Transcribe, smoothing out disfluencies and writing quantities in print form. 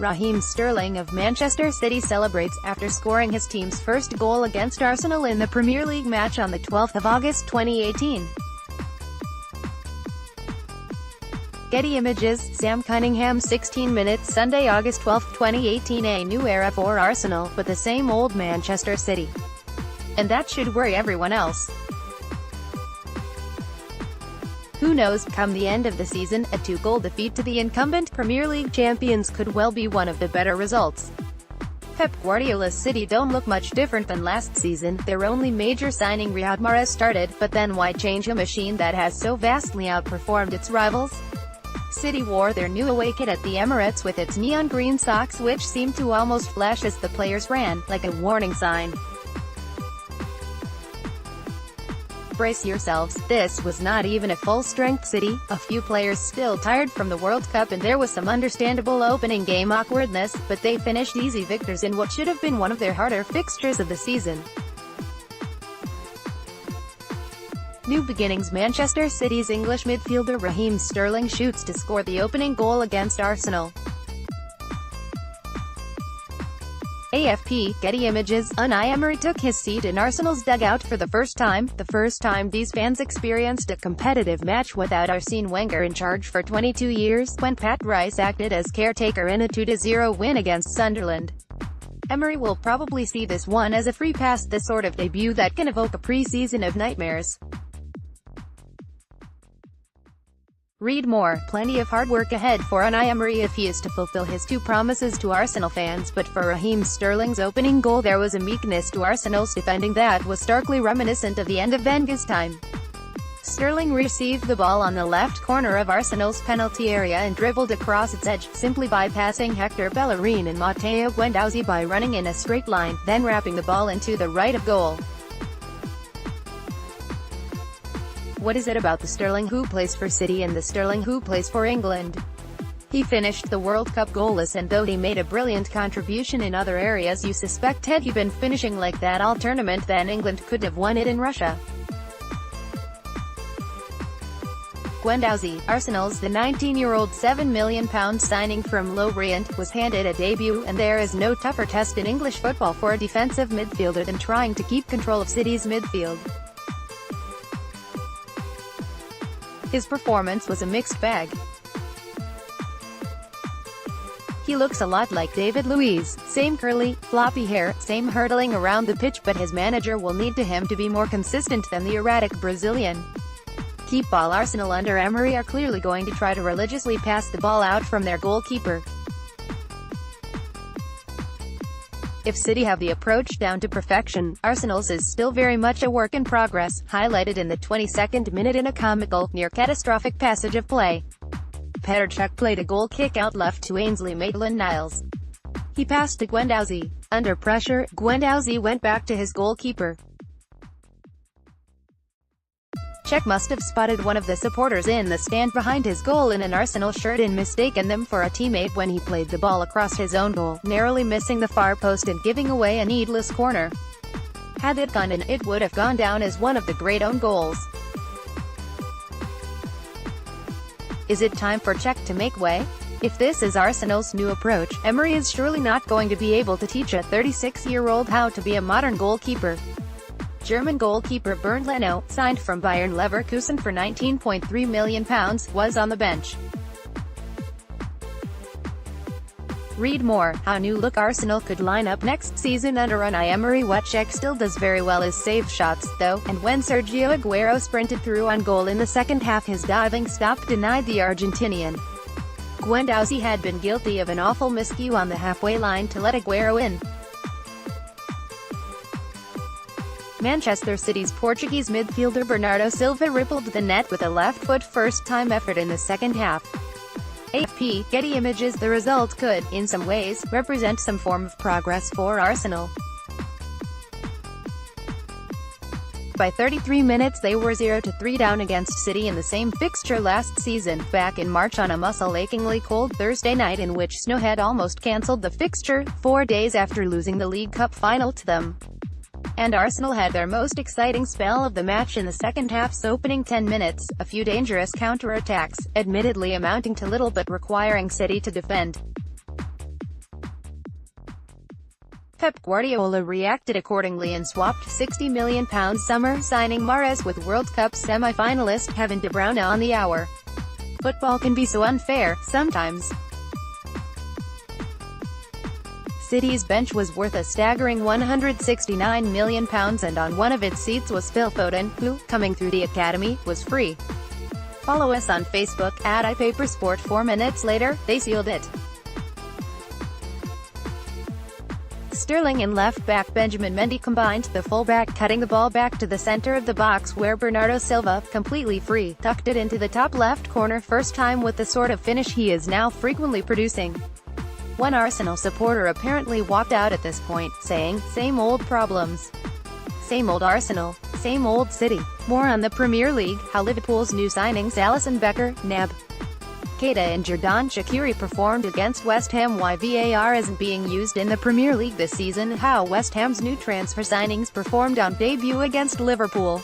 Raheem Sterling of Manchester City celebrates after scoring his team's first goal against Arsenal in the Premier League match on the 12th of August 2018. Getty Images, Sam Cunningham 16 minutes Sunday, August 12, 2018. A new era for Arsenal, but the same old Manchester City. And that should worry everyone else. Who knows, come the end of the season, a 2-goal defeat to the incumbent Premier League champions could well be one of the better results. Pep Guardiola's City don't look much different than last season. Their only major signing, Riyad Mahrez, started, but then why change a machine that has so vastly outperformed its rivals? City wore their new away kit at the Emirates with its neon green socks, which seemed to almost flash as the players ran, like a warning sign. Brace yourselves, this was not even a full-strength City, a few players still tired from the World Cup, and there was some understandable opening game awkwardness, but they finished easy victors in what should have been one of their harder fixtures of the season. New beginnings. Manchester City's English midfielder Raheem Sterling shoots to score the opening goal against Arsenal. AFP, Getty Images. Unai Emery took his seat in Arsenal's dugout for the first time these fans experienced a competitive match without Arsene Wenger in charge for 22 years, when Pat Rice acted as caretaker in a 2-0 win against Sunderland. Emery will probably see this one as a free pass, the sort of debut that can evoke a pre-season of nightmares. Read more. Plenty of hard work ahead for Unai Emery if he is to fulfill his two promises to Arsenal fans, but for Raheem Sterling's opening goal there was a meekness to Arsenal's defending that was starkly reminiscent of the end of Wenger's time. Sterling received the ball on the left corner of Arsenal's penalty area and dribbled across its edge, simply bypassing Hector Bellerin and Matteo Guendouzi by running in a straight line, then wrapping the ball into the right of goal. What is it about the Sterling who plays for City and the Sterling who plays for England? He finished the World Cup goalless, and though he made a brilliant contribution in other areas, you suspect had he been finishing like that all tournament, then England could have won it in Russia. Guendouzi, Arsenal's the 19-year-old £7 million signing from Lorient, was handed a debut, and there is no tougher test in English football for a defensive midfielder than trying to keep control of City's midfield. His performance was a mixed bag. He looks a lot like David Luiz, same curly, floppy hair, same hurtling around the pitch, but his manager will need him to be more consistent than the erratic Brazilian. Keep ball. Arsenal under Emery are clearly going to try to religiously pass the ball out from their goalkeeper. If City have the approach down to perfection, Arsenal's is still very much a work in progress, highlighted in the 22nd minute in a comical, near-catastrophic passage of play. Petr Cech played a goal kick out left to Ainsley Maitland-Niles. He passed to Guendouzi. Under pressure, Guendouzi went back to his goalkeeper. Cech must have spotted one of the supporters in the stand behind his goal in an Arsenal shirt and mistaken them for a teammate when he played the ball across his own goal, narrowly missing the far post and giving away a needless corner. Had it gone in, it would have gone down as one of the great own goals. Is it time for Cech to make way? If this is Arsenal's new approach, Emery is surely not going to be able to teach a 36-year-old how to be a modern goalkeeper. German goalkeeper Bernd Leno, signed from Bayern Leverkusen for £19.3 million, was on the bench. Read more. How new-look Arsenal could line up next season under Unai Emery. What Cech still does very well is save shots, though, and when Sergio Aguero sprinted through on goal in the second half, his diving stop denied the Argentinian. Guendouzi had been guilty of an awful miscue on the halfway line to let Aguero in. Manchester City's Portuguese midfielder Bernardo Silva rippled the net with a left-foot first-time effort in the second half. AFP, Getty Images. The result could, in some ways, represent some form of progress for Arsenal. By 33 minutes they were 0-3 down against City in the same fixture last season, back in March on a muscle-achingly cold Thursday night in which snow had almost cancelled the fixture, 4 days after losing the League Cup final to them. And Arsenal had their most exciting spell of the match in the second half's opening 10 minutes, a few dangerous counter-attacks, admittedly amounting to little but requiring City to defend. Pep Guardiola reacted accordingly and swapped £60 million summer signing Mahrez with World Cup semi-finalist Kevin De Bruyne on the hour. Football can be so unfair, sometimes. City's bench was worth a staggering £169 million, and on one of its seats was Phil Foden, who, coming through the academy, was free. Follow us on Facebook, @iPaperSport. 4 minutes later, they sealed it. Sterling and left-back Benjamin Mendy combined, the full-back cutting the ball back to the center of the box where Bernardo Silva, completely free, tucked it into the top left corner, first time with the sort of finish he is now frequently producing. One Arsenal supporter apparently walked out at this point, saying, "Same old problems. Same old Arsenal. Same old City." More on the Premier League, how Liverpool's new signings Alisson Becker, Nab Keita and Xherdan Shaqiri performed against West Ham, why VAR isn't being used in the Premier League this season, how West Ham's new transfer signings performed on debut against Liverpool.